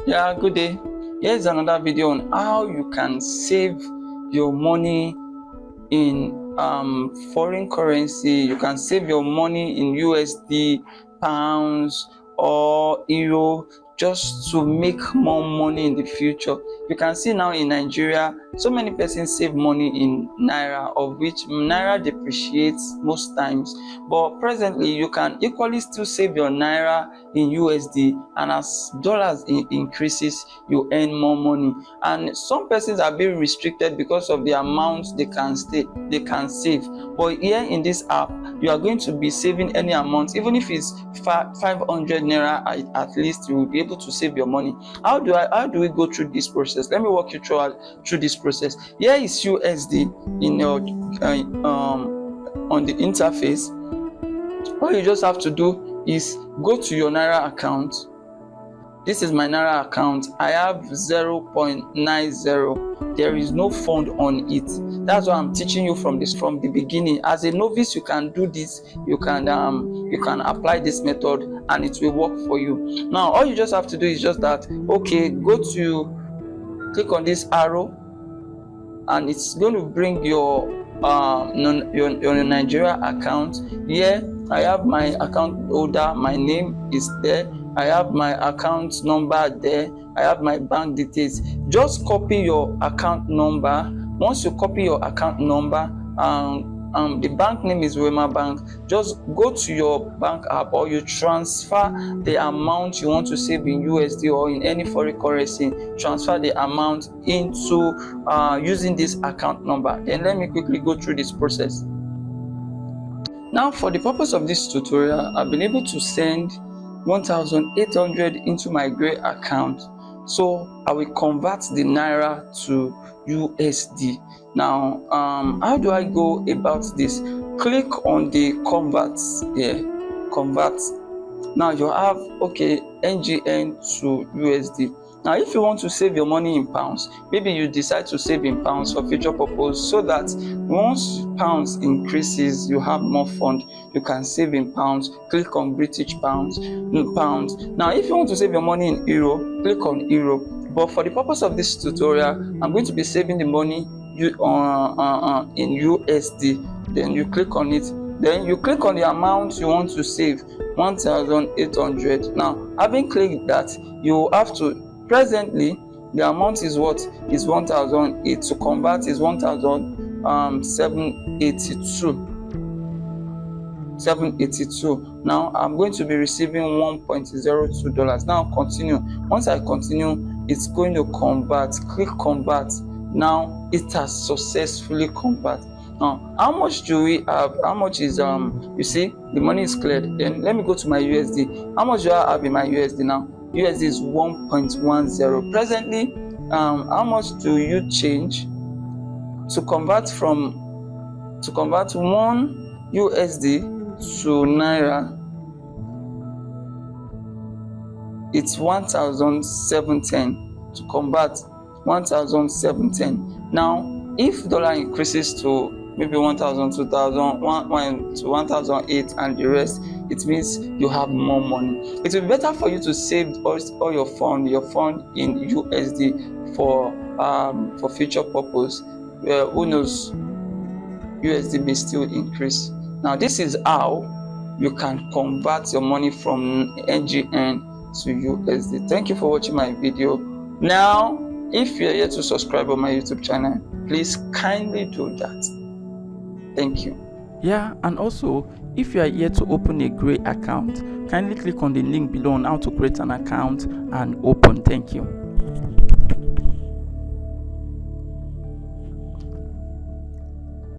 Yeah, good day. Here's another video on how you can save your money in foreign currency. You can save your money in USD, pounds, or euro, just to make more money in the future. You can see now in Nigeria, so many persons save money in Naira, of which Naira depreciates most times. But presently, you can equally still save your Naira in USD, and as dollars increases, you earn more money. And some persons are being restricted because of the amount they can save. But here in this app, you are going to be saving any amount, even if it's 500 Naira at least. You will be able to save your money. How do we go through this process? Let me walk you through this process. Here is USD in your on the interface. All you just have to do is go to your Naira account. This is my Naira account. I have 0.90. There is no fund on it. That's why I'm teaching you from the beginning. As a novice, you can do this. You can apply this method and it will work for you. Now, all you just have to do is just that. Okay, click on this arrow, and it's going to bring your Nigeria account. Here, I have my account holder. My name is there. I have my account number there. I have my bank details. Just copy your account number. Once you copy your account number, the bank name is Wema Bank. Just go to your bank app, or you transfer the amount you want to save in USD or in any foreign currency. Transfer the amount into using this account number. Then let me quickly go through this process. Now, for the purpose of this tutorial, I've been able to send 1,800 into my Gray account. So I will convert the Naira to USD. Now, how do I go about this? Click on the convert here. Convert. Now you have NGN to USD. Now, if you want to save your money in pounds, maybe you decide to save in pounds for future purpose, so that once pounds increases, you have more fund. You can save in pounds. Click on British pounds. Now, if you want to save your money in euro, click on euro. But for the purpose of this tutorial, I'm going to be saving the money in USD. Then you click on it. Then you click on the amount you want to save, 1,800. Now, having clicked that, you have to. Presently, the amount is what? Is 1,008. To convert is 1,782. Now, I'm going to be receiving $1.02. Now, continue. Once I continue, it's going to convert. Click convert. Now, it has successfully converted. Now, how much do we have? How much is you see, the money is cleared. Then let me go to my USD. How much do I have in my USD now? USD is 1.10. Presently, how much do you change to convert 1 USD to Naira? It's 1,710. To convert 1,710. Now, if dollar increases to maybe 1,000, 2,000, 1,008, and the rest, it means you have more money. It will be better for you to save all your fund in USD for future purpose. Who knows? USD may still increase. Now, this is how you can convert your money from NGN to USD. Thank you for watching my video. Now, if you're yet to subscribe on my YouTube channel, please kindly do that. Thank you. Yeah, and also, if you are here to open a Gray account, kindly click on the link below on how to create an account and open. Thank you.